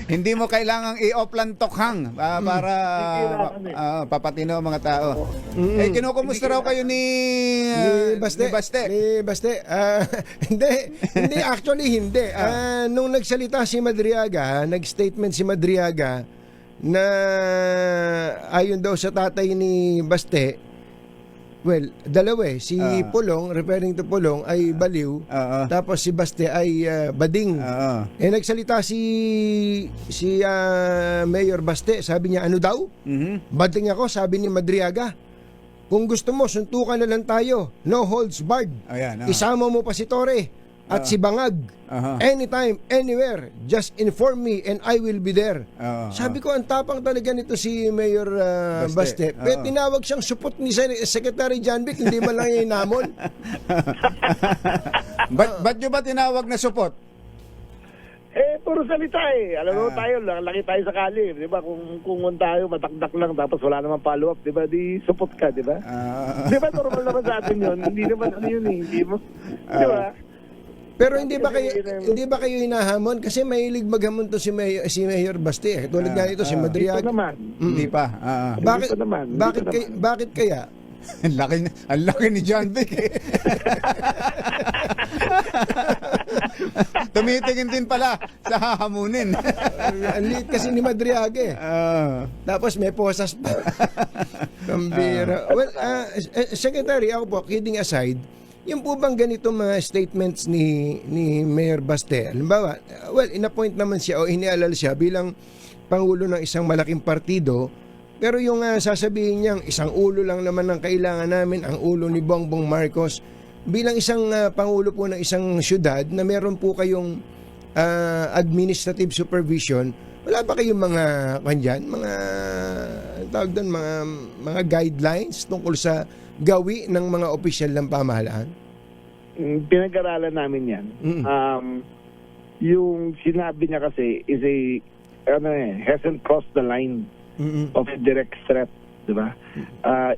Hindi mo kailangang i-offline tokhang para papatino ang mga tao. Eh, kinukumusta raw kayo ni Baste. ni Baste? Ni Baste. Hindi, actually hindi. Nung nagsalita si Madriaga, nag-statement si Madriaga na ayon daw sa tatay ni Baste, well, dalawa si Pulong, referring to Pulong, ay baliw. Tapos si Baste ay bading. Nagsalita si Mayor Baste, sabi niya, ano daw? Bading ako, sabi ni Madriaga. Kung gusto mo, suntukan na lang tayo. No holds barred. Ayan, Isama mo pa si Torre at si Bangag. Anytime, anywhere, just inform me and I will be there. Sabi ko, ang tapang talaga nito si Mayor Baste. Pero tinawag siyang supot ni Secretary John Vic, hindi man lang yung namon. Ba't nyo ba tinawag na supot? Puro salita Alam mo tayo, laki tayo sa kali. Di ba? Kung tayo, matakdak lang, tapos wala namang follow-up, di ba? Di support ka, di ba? Di ba, normal naman sa atin yun? Hindi naman ano yun Hindi mo, di ba? Pero hindi ba kayo hinahamon kasi mahilig maghamon to si Mayor Baste tulad nga ito si Madriaga. Ito naman. Hindi pa. Bakit kaya? Ang laki ni John Vic. Tumitingin din pala sa hahamunin. Ang liit kasi ni Madriaga Tapos may posas pa. Kambira. Well, Secretary, ako po, kidding aside, yung po bang ganito mga statements ni Mayor Baste, halimbawa, well, inappoint naman siya o inialal siya bilang pangulo ng isang malaking partido, pero yung sasabihin niyang isang ulo lang naman ang kailangan namin, ang ulo ni Bongbong Marcos, bilang isang pangulo po ng isang syudad na meron po kayong administrative supervision, wala ba kayong mga tawag doon, mga guidelines tungkol sa gawi ng mga opisyal ng pamahalaan? Pinag-aralan namin yan. Yung sinabi niya kasi is hasn't crossed the line of a direct threat, di ba?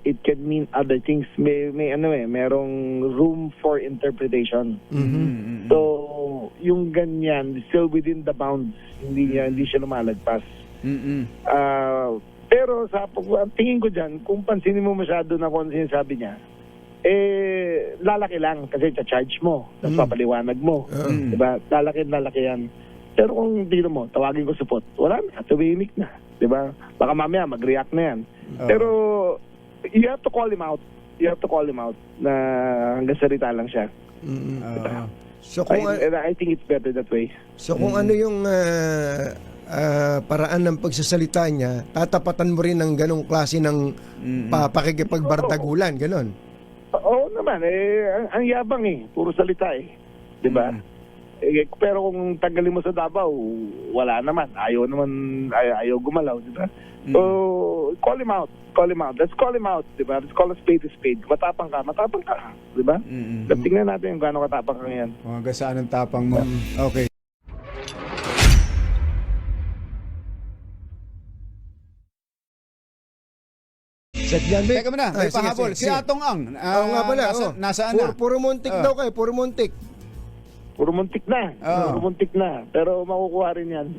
It can mean other things. Merong room for interpretation. So, yung ganyan, still within the bounds, hindi siya lumalagpas. Pero tingin ko dyan, kung pansinin mo masyado na kung ano sinasabi niya, lalaki lang kasi charge mo, tapos papaliwanag mo. Diba? Lalaki yan. Pero kung dito mo, tawagin ko support, wala na, tumimik na. Diba? Baka mamaya mag-react na yan. Pero you have to call him out. You have to call him out na hanggang salita lang siya. So, I think it's better that way. So kung ano yung paraan ng pagsasalita niya, tatapatan mo rin ng ganong klase ng pakikipagbardagulan, ganon. Oo naman, ang yabang puro salita di ba? Pero kung tanggalin mo sa Davao, wala naman, ayaw gumalaw, di ba? So, call him out, let's call him out, di ba? Let's call a spade, matapang ka, di ba? Tingnan natin kung gaano katapang ka ngayon. Hanggang saan ang tapang mo. Okay. Teka muna, may pahabol. Si Atong Ang. nga pala. Nasaan na? Puro muntik daw kayo, puro muntik. Puro muntik na. Pero makukuha rin yan.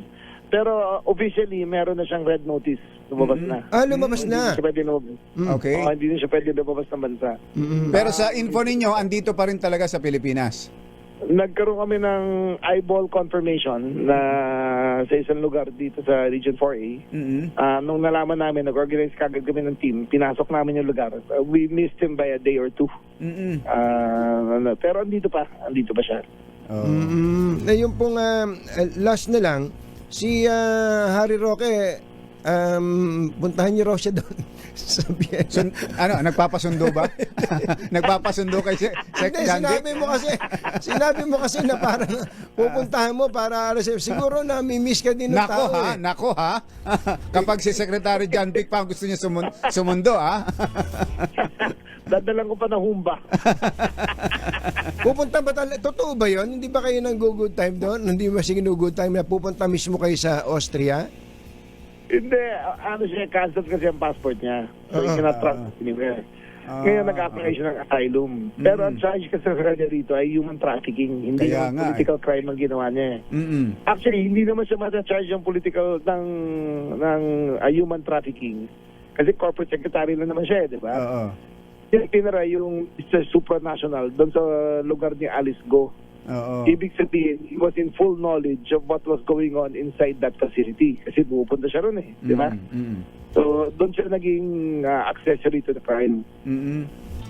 Pero officially, meron na siyang red notice. Lumabas na. Lumabas na. Okay. Hindi na siya pwede lumabas ng bansa. Pero sa info ninyo, andito pa rin talaga sa Pilipinas. Nagkaroon kami ng eyeball confirmation na sa isang lugar dito sa Region 4A. Nung nalaman namin, nag-organize kagad kami ng team, pinasok namin yung lugar. We missed him by a day or two. Pero andito pa siya. Yung pong last na lang, si Harry Roque, puntahan niyo raw siya doon. Nagpapasundo ba? Nagpapasundo kay Sinabi mo kasi na parang pupuntahan mo para siguro na miss ka din ng tao. Nako ha. Kapag si Secretary John Vic pa gusto niya sumundo Dadalang ko pa ng humba. Pupunta ba talaga? Totoo ba yun? Hindi ba kayo nang good time doon? Hindi ba sige good time na pupunta mismo kayo sa Austria? Hindi, cancel kasi ang passport niya. So, he cannot travel anywhere. Ngayon nag-apply siya ng asylum. Pero ang charge kasi sa kanya rito ay human trafficking. Hindi Kaya yung nga, political crime ang ginawa niya. Mm-mm. Actually, hindi naman siya mata-charge ng political ng human trafficking. Kasi corporate secretary lang naman siya, di ba? Oo. Yung tinara yung supranational doon sa lugar ni Alice Go. Oo. Ibig sabihin, he was in full knowledge of what was going on inside that facility. Kasi pupunta siya ron di ba? So, doon siya naging accessory to the crime.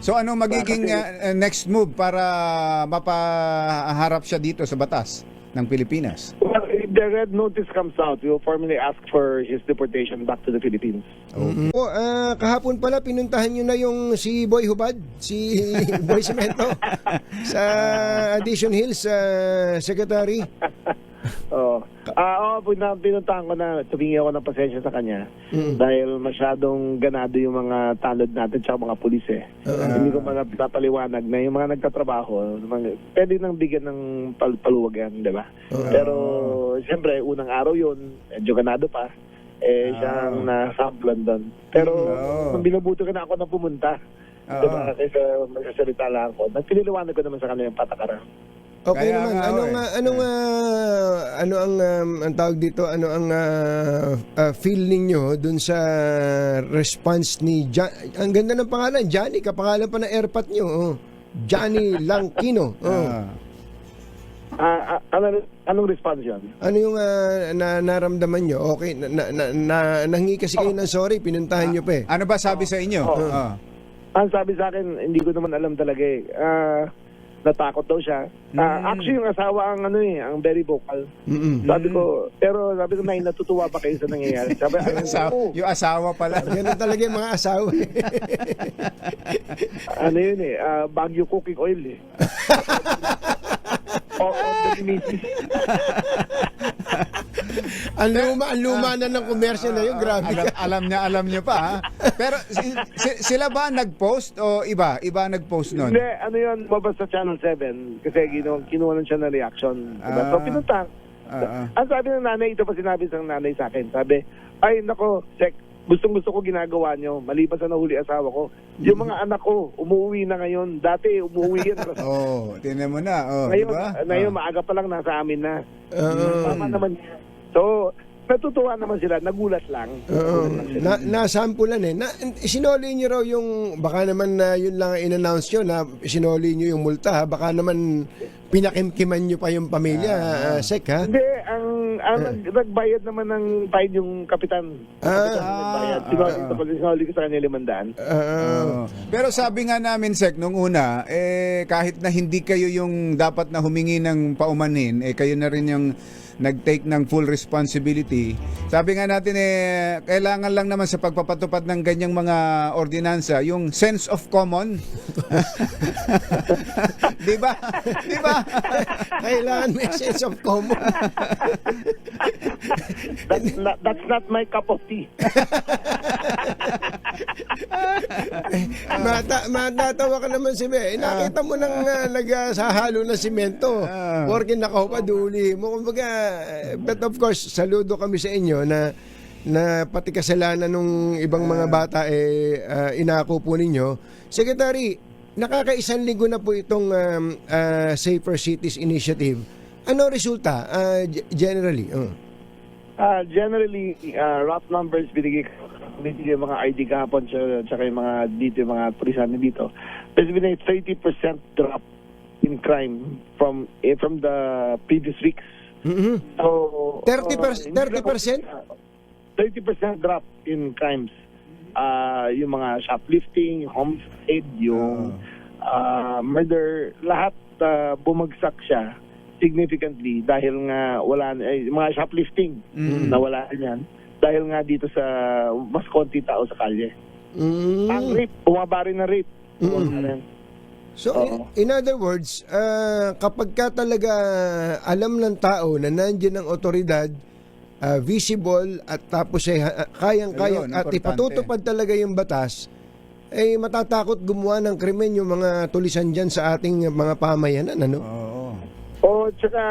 So ano magiging next move para mapaharap siya dito sa batas ng Pilipinas? Well, if the red notice comes out, we will formally ask for his deportation back to the Philippines. Okay. Kahapon pala pinuntahan nyo na yung si Boy Hubad, si Boy Cemento sa Addition Hills Secretary. Pinuntahan ko na, tumingi ako ng pasensya sa kanya dahil masyadong ganado yung mga tanod natin tsaka mga pulis Hindi ko napapaliwanag na yung mga nagtatrabaho, pwede nang bigyan ng paluwag yan, di ba? Pero siyempre, unang araw yun, medyo ganado pa. Siyang nasamplan doon. Pero binabuto ka na ako na pumunta. Diba? Kasi magsasalita lang ako. Nagpiniliwanag ko naman sa kanila yung patakaran. Okay Kaya naman. nga, Ano ang tawag dito? Ano ang feel ninyo dun sa response ni ang ganda ng pangalan, Johnny, kapangalan pa ng airpat nyo. Johnny Langkino. Anong response yun? Ano yung naramdaman nyo? Okay, nanghi kasi kayo ng sorry, pinuntahan nyo pa Ano ba sabi sa inyo? Ang sabi sa akin, hindi ko naman alam talaga natakot daw siya. Actually, yung asawa ang ang very vocal. Sabi ko, Nay, natutuwa ba kayo sa nangyayari? Sabi, Yung asawa pala. Ganun talaga yung mga asawa. Ano yun Baguio cooking oil of the misis. Ang luma na ng komersyo na yun, grabe. Alam niya pa ha. Pero sila ba nag-post o iba? Iba nag-post nun? Hindi, ano yun, mabas sa Channel 7 kasi kinuha siya ng reaction. Diba? So pinunta. Ang sabi ng nanay, ito pa sinabi ng nanay sa akin. Sabi, ay nako, Sek, gustong-gusto ko ginagawa nyo, maliban sa nahuli asawa ko. Yung mga anak ko, umuwi na ngayon. Dati, umuwi yan. Tinan mo na. Ngayon, Diba? ngayon maaga pa lang nasa amin na. Tama naman. So, natutuwa naman sila, nagulat lang. Nasampulan sinoli nyo raw yung, baka naman yun lang in-announce nyo na sinoli nyo yung multa, baka naman pinakimkiman nyo pa yung pamilya, Sek, ha? Hindi, ang nagbayad naman ng fine yung kapitan. Nagbayad. Sinoli ko sa kanya 500. Pero sabi nga namin, Sek, nung una, kahit na hindi kayo yung dapat na humingi ng paumanhin, kayo na rin yung nag-take ng full responsibility. Sabi nga natin kailangan lang naman sa pagpapatupad ng ganyang mga ordinansa yung sense of common. Di ba? Di ba? Kailangan may sense of common. That's not my cup of tea. Matatawa ka naman si Be. Nakita mo nang nagsahalo ng simento. Porke nakaupa, duli mo. Kumbaga, but of course, saludo kami sa inyo na pati kasalanan ng ibang mga bata inako po ninyo. Secretary, nakakaisang linggo na po itong Safer Cities Initiative. Ano resulta generally? Generally, rough numbers binigay yung mga ID kahapon tsaka yung mga dito, yung mga pulisan dito. There's been a 30% drop in crime from the previous weeks. So 30%? 30% drop in crimes. Yung mga shoplifting, homicide, yung murder, lahat bumagsak siya significantly dahil nga wala mga shoplifting nawala niyan dahil nga dito sa mas konti tao sa kalye. Ang rape, bumaba rin na rape. So, in other words, kapag ka talaga alam ng tao na nandiyan ang otoridad, visible, at tapos kayang-kaya at ipatutupad talaga yung batas, matatakot gumawa ng krimen yung mga tulisan dyan sa ating mga pamayanan, ano? Tsaka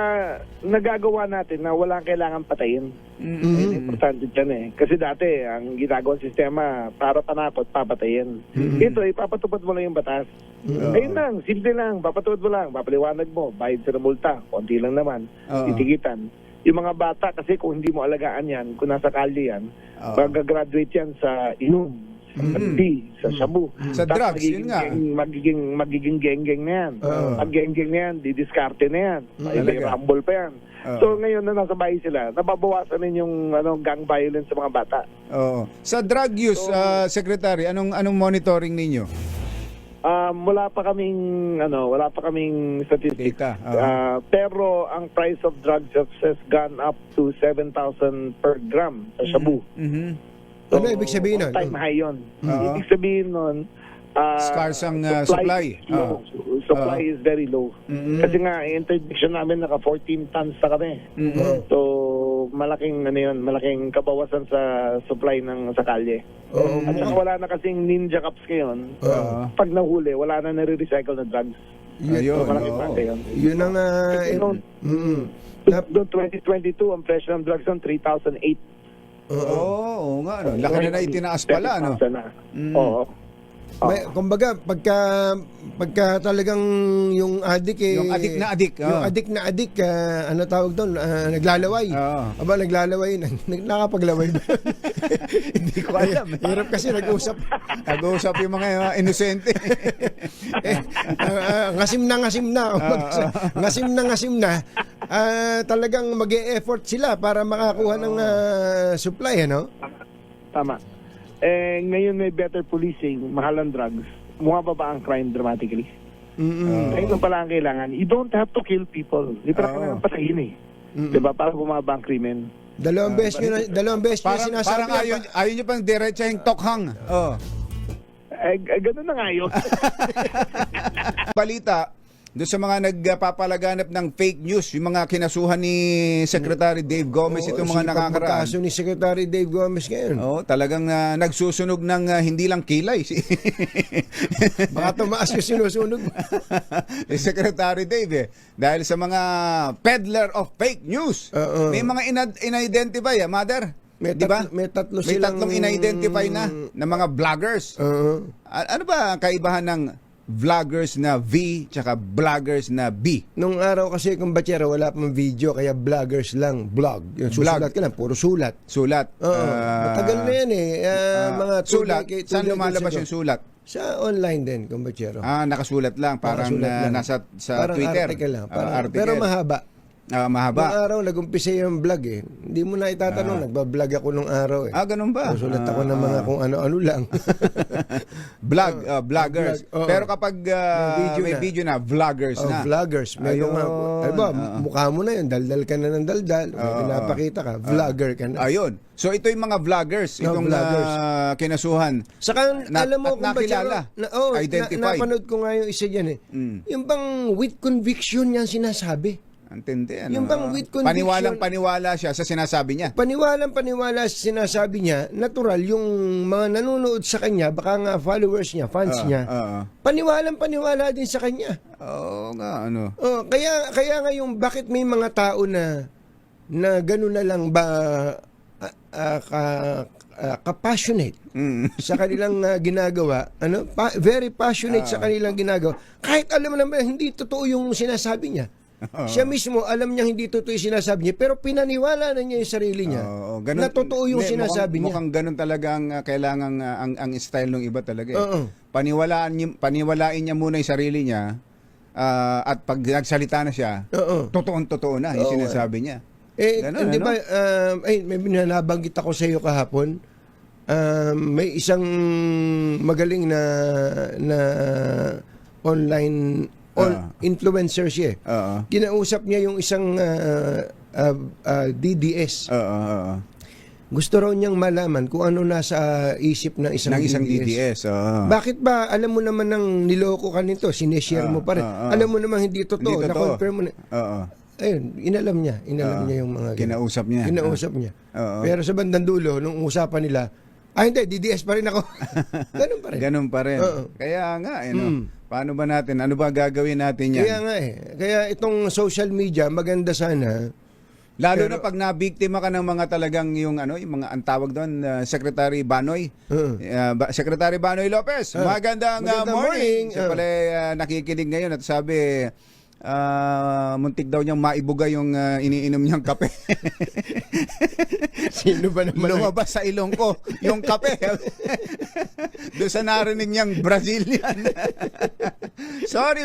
nagagawa natin na walang kailangan patayin. Ayun, importante dyan eh. Kasi dati, ang ginagawang sistema, para panakot, papatayin. Ito, ipapatupad mo lang yung batas. Ayun lang, simple lang, papatupad mo lang, papaliwanag mo, bayad sa multa, konti lang naman, titigitan. Yung mga bata, kasi kung hindi mo alagaan yan, kung nasa kalye yan, magagraduate yan sa inom, sa pandi, sa shabu. Sa Tapos drugs, yun nga. magiging geng-geng na yan. Pag geng-geng na yan, didiskarte na yan. May Talaga. rumble pa yan. So ngayon na nasa bahay sila, nababawasan rin yung gang violence sa mga bata. Oo. Sa drug use, Secretary, anong monitoring ninyo? Wala pa kaming statistics. Data. Pero ang price of drugs has gone up to 7,000 per gram sa shabu. Ano ibig sabihin nun? All-time high yun. Oo. Ibig sabihin nun, Scarce ang supply. is low. Supply is very low. Kasi nga, interdiction namin naka 14 tons na kami. So, malaking kabawasan sa supply ng sa kalye. At saka wala na kasing ninja cups ngayon. Pag nahuli, wala na nare-recycle na drugs. Ayun. So, malaking parte yun. Yun ang... Kasi noon, noong 2022, ang presyo ng drugs noon, 3,008. Oo nga. No. Laki na itinaas pala, no? 30,000 na. Oo. Kumbaga, pagka talagang yung adik Yung adik na adik. yung adik na adik, ano tawag doon, naglalaway. Aba, naglalaway, nakapaglaway ba? Hindi ko alam. Hirap kasi nag-usap. Nag-uusap yung mga inosente. Ngasim na. Ngasim na. Talagang mag-e-effort sila para makakuha ng supply, ano? Tama. Ngayon may better policing, mahal ang drugs, bumababa ang crime dramatically. Ayun pala ang kailangan. You don't have to kill people. Di pa kailangan patayin eh. Diba? Para bumaba ang krimen. Dalawang beses nyo sinasabi. Parang ayaw nyo pang diretsahing tokhang. Ganun na nga yun. Balita, doon sa mga nagpapalaganap ng fake news, yung mga kinasuhan ni Secretary Dave Gomez, itong mga nakakaraan. Kaso ni Secretary Dave Gomez ngayon. Talagang nagsusunog ng hindi lang kilay. Baka tumaas yung sinusunog. Secretary Dave dahil sa mga peddler of fake news. May mga in-identify, Mother. May tatlo silang... tatlong in-identify na mga vloggers. Ano ba ang kaibahan ng vloggers na V tsaka vloggers na B? Nung araw kasi kung batsera, wala pang video, kaya vloggers lang, vlog. Yung susulat ka lang, puro sulat. Sulat. Matagal na yan eh. Mga sulat. Saan lumalabas yung sulat? Sa online din, kung batsera. Nakasulat lang. Parang nasa sa parang Twitter. Article lang. Article. Pero mahaba. Mahaba. Nung araw, nag-umpisa yung vlog eh. Hindi mo na itatanong, nagbablog ako nung araw eh. Ganun ba? Sulat ako ng mga kung ano-ano lang. Vloggers. Pero kapag may video na, vloggers na. Vloggers. Meron nga. Diba, mukha mo na yun. Daldal ka na ng daldal. May pinapakita ka. Vlogger ka na. Ayun. So ito yung mga vloggers. Itong kinasuhan. Saka, alam mo kung nakilala. Identify. Napanood ko nga yung isa dyan eh. Yung bang with conviction yan sinasabi. Antindi, Yung bang with conviction, paniwala siya sa sinasabi niya. Paniwala sa sinasabi niya, natural yung mga nanonood sa kanya, baka nga followers niya, fans niya. Paniwala din sa kanya. Nga Kaya nga yung bakit may mga tao na gano'n na lang ba ka-passionate sa kanilang ginagawa, very passionate sa kanilang ginagawa. Kahit alam mo naman hindi totoo yung sinasabi niya. Siya mismo, alam niya hindi totoo yung sinasabi niya, pero pinaniwala na niya yung sarili niya na totoo yung sinasabi niya. Mukhang ganun talaga ang kailangan, ang style ng iba talaga. Paniwalain niya muna yung sarili niya, at pag nagsalita na siya, totoo na yung sinasabi niya. Ganun, di ba, may binabanggit ako sa iyo kahapon, may isang magaling na online influencer siya. Kinausap niya yung isang DDS. Gusto raw niyang malaman kung ano nasa isip ng isang DDS. Bakit ba, alam mo naman nang niloko ka nito, sineshare mo pa rin. Alam mo naman hindi totoo. Na-confirm mo na. Ayun, inalam niya yung mga kinausap niya. Pero sa bandang dulo, nung usapan nila, hindi, DDS pa rin ako. Ganun pa rin. Kaya nga, paano ba ano ba gagawin natin yan? Kaya nga Kaya itong social media, maganda sana Lalo na pag nabiktima ka ng mga talagang yung mga ang tawag doon, Secretary Banoy. Secretary Banoy Lopez. Magandang morning. Siya pala nakikinig ngayon at sabi muntik daw niyang maibuga yung iniinom niyang kape. Sino ba naman? Lumabas sa ilong ko yung kape. Doon sa narinig niyang Brazilian. Sorry,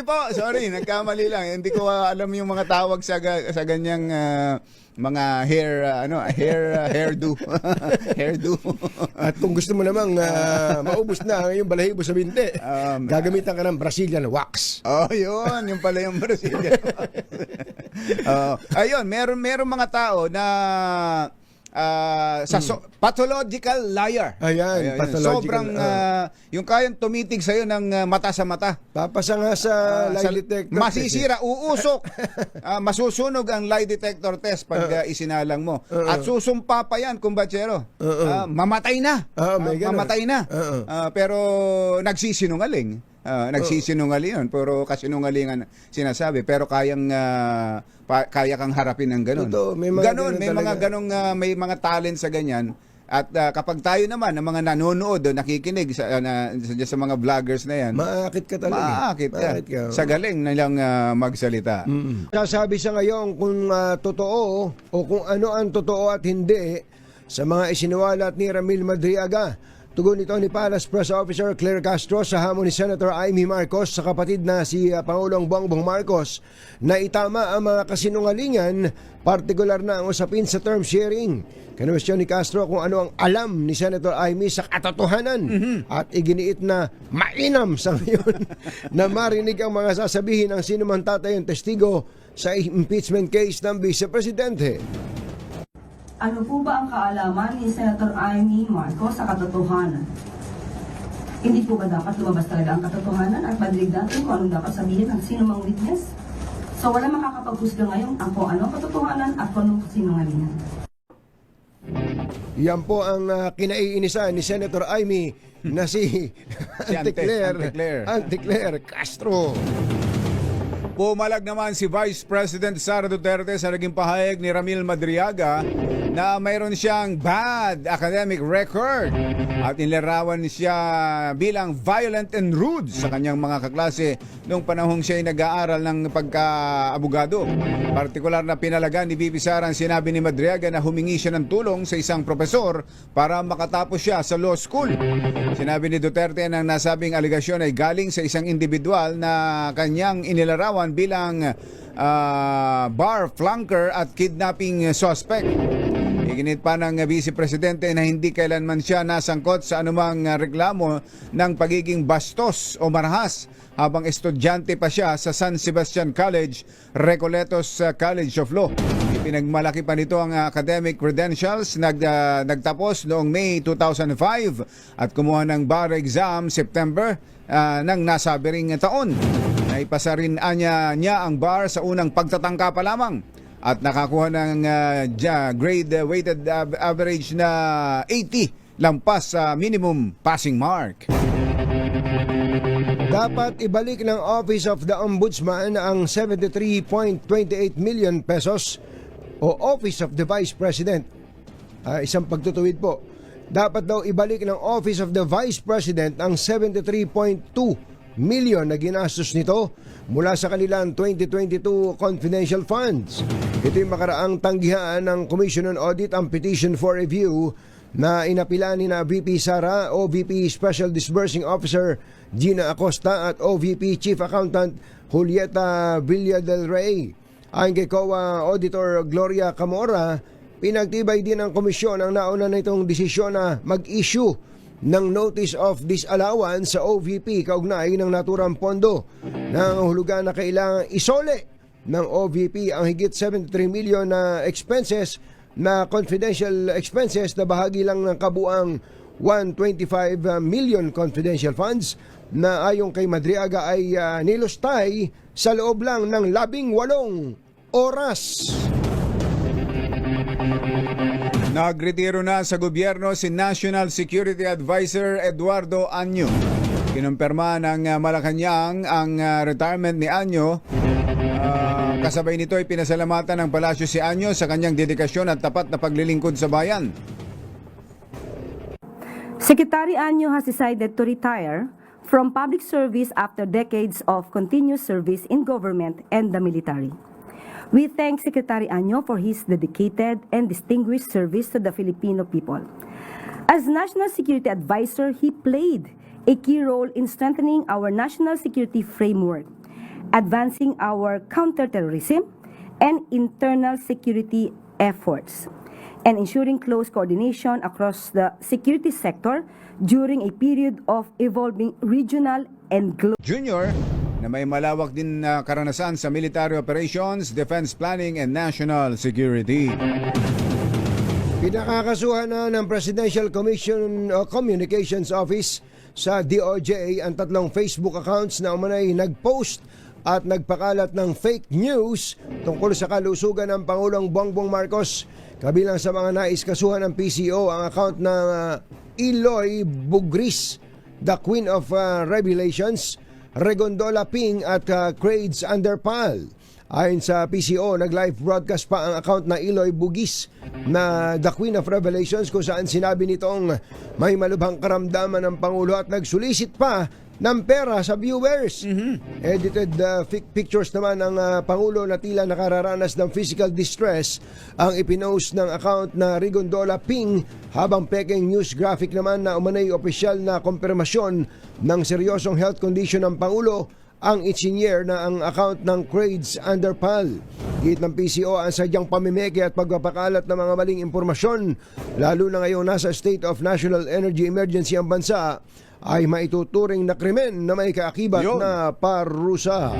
nagkamali lang. Hindi ko alam yung mga tawag sa ganyang mga hairdo. Hairdo. At kung gusto mo namang maubos na yung balahibo sa binti, gagamitan ka ng Brazilian wax. Yun. Yung pala yung Brazilian. Ayun, meron mga tao na pathological liar. Ayan, pathological. Sobrang yung kayang tumitig sa'yo ng mata sa mata. Papasa nga sa lie detector. Masisira, uusok. Masusunog ang lie detector test pag isinalang mo. At susumpa pa yan, kumbachero. Mamatay na. Mamatay na. Pero nagsisinungaling. Nagsisinungaling yun. Puro kasinungalingan sinasabi. Pero kaya kang harapin ng ganun. May mga talent sa ganyan. At kapag tayo naman, ng mga nanonood o nakikinig sa mga vloggers na yan, maakit ka talaga. Maakit ka. Sa galing nilang magsalita. Sasabi sa ngayon kung totoo o kung ano ang totoo at hindi sa mga isiniwalat ni Ramil Madriaga. Tugon ito ni Palace Press Officer Claire Castro sa hamon ni Senator Amy Marcos sa kapatid na si Pangulong Bongbong Marcos na itama ang mga kasinungalingan, partikular na ang usapin sa term sharing. Kinwestiyon ni Castro kung ano ang alam ni Senator Amy sa katotohanan at iginiit na mainam sa ngayon na marinig ang mga sasabihin ng sinumang tatayong testigo sa impeachment case ng Vice Presidente. Ano po ba ang kaalaman ni Senator Amy Marcos sa katotohanan? Hindi po ba dapat lumabas talaga ang katotohanan at madinig natin kung anong dapat sabihin ng sinumang witness? So wala makakapaghusga ngayon ang kung ano ang katotohanan at kung anong sinungalingan. Yan po ang kinaiinisan ni Senator Amy na si Anticlaire Castro. Pumalag naman si Vice President Sara Duterte sa naging pahayag ni Ramil Madriaga na mayroon siyang bad academic record at inilarawan siya bilang violent and rude sa kanyang mga kaklase noong panahong siya ay nag-aaral ng pagka-abogado. Partikular na pinalagan ni VP Sara ang sinabi ni Madriaga na humingi siya ng tulong sa isang profesor para makatapos siya sa law school. Sinabi ni Duterte na nasabing aligasyon ay galing sa isang individual na kanyang inilarawan bilang bar flunker at kidnapping suspect. Iginit pa ng Vice Presidente na hindi kailanman siya nasangkot sa anumang reklamo ng pagiging bastos o marahas habang estudyante pa siya sa San Sebastian College, Recoletos College of Law. Pinagmalaki pa nito ang academic credentials. Nagtapos noong May 2005 at kumuha ng bar exam September ng nasabi ring taon. Naipasa rin niya ang bar sa unang pagtatangka pa lamang at nakakuha ng grade weighted average na 80, lampas sa minimum passing mark. Dapat ibalik ng Office of the Ombudsman ang 73.28 million pesos o Office of the Vice President. Isang pagtutuwid po. Dapat daw ibalik ng Office of the Vice President ang 73.2 million na ginastos nito mula sa kanilang 2022 confidential funds. Ito yung makaraang tanggihan ng Commission on Audit ang petition for review na inapila ni na VP Sara, OVP Special Disbursing Officer Gina Acosta at OVP Chief Accountant Julieta Villa del Rey. Ayon kay COA Auditor Gloria Camora, pinagtibay din ng komisyon ang nauna na itong desisyon na mag-issue ng Notice of Disallowance sa OVP kaugnay ng naturang pondo. Nangahulugan na kailangan isole ng OVP ang higit 73 million na expenses na confidential expenses na bahagi lang ng kabuang 125 million confidential funds na ayon kay Madriaga ay nilustay sa loob lang ng 18 oras. Nagretiro na sa gobyerno si National Security Advisor Eduardo Año. Kinumpirma ng Malacanang ang retirement ni Año Kasabay nito ay pinasalamatan ng Palasyo si Anyo sa kanyang dedikasyon at tapat na paglilingkod sa bayan. Secretary Anyo has decided to retire from public service after decades of continuous service in government and the military. We thank Secretary Anyo for his dedicated and distinguished service to the Filipino people. As National Security Advisor, he played a key role in strengthening our national security framework, advancing our counterterrorism and internal security efforts, and ensuring close coordination across the security sector during a period of evolving regional and global. Junior, na may malawak din na karanasan sa military operations, defense planning, and national security. Pinakakasuhan na ng Presidential Commission Communications Office sa DOJ ang 3 Facebook accounts na umanay nag-post at nagpakalat ng fake news tungkol sa kalusugan ng Pangulong Bongbong Marcos. Kabilang sa mga nais kasuhan ng PCO ang account na Eloy Bugris, the Queen of Revelations, Regondola Ping at Crades Underpal. Ayon sa PCO, nag-live broadcast pa ang account na Eloy Bugis na the Queen of Revelations kung saan sinabi nitong may malubhang karamdaman ng Pangulo at nagsulisit pa ng pera sa viewers. Edited pictures naman ng Pangulo na tila nakararanas ng physical distress ang ipinost ng account na Rigondola Ping, habang peking news graphic naman na umanay opisyal na kompirmasyon ng seryosong health condition ng Pangulo ang itsinyer na ang account ng Crades Underpal. Git ng PCO ang sadyang pamimeke at pagpapakalat ng mga maling impormasyon, lalo na ngayong nasa state of national energy emergency ang bansa, ay maituturing na krimen na may kaakibat Yun. na parusa.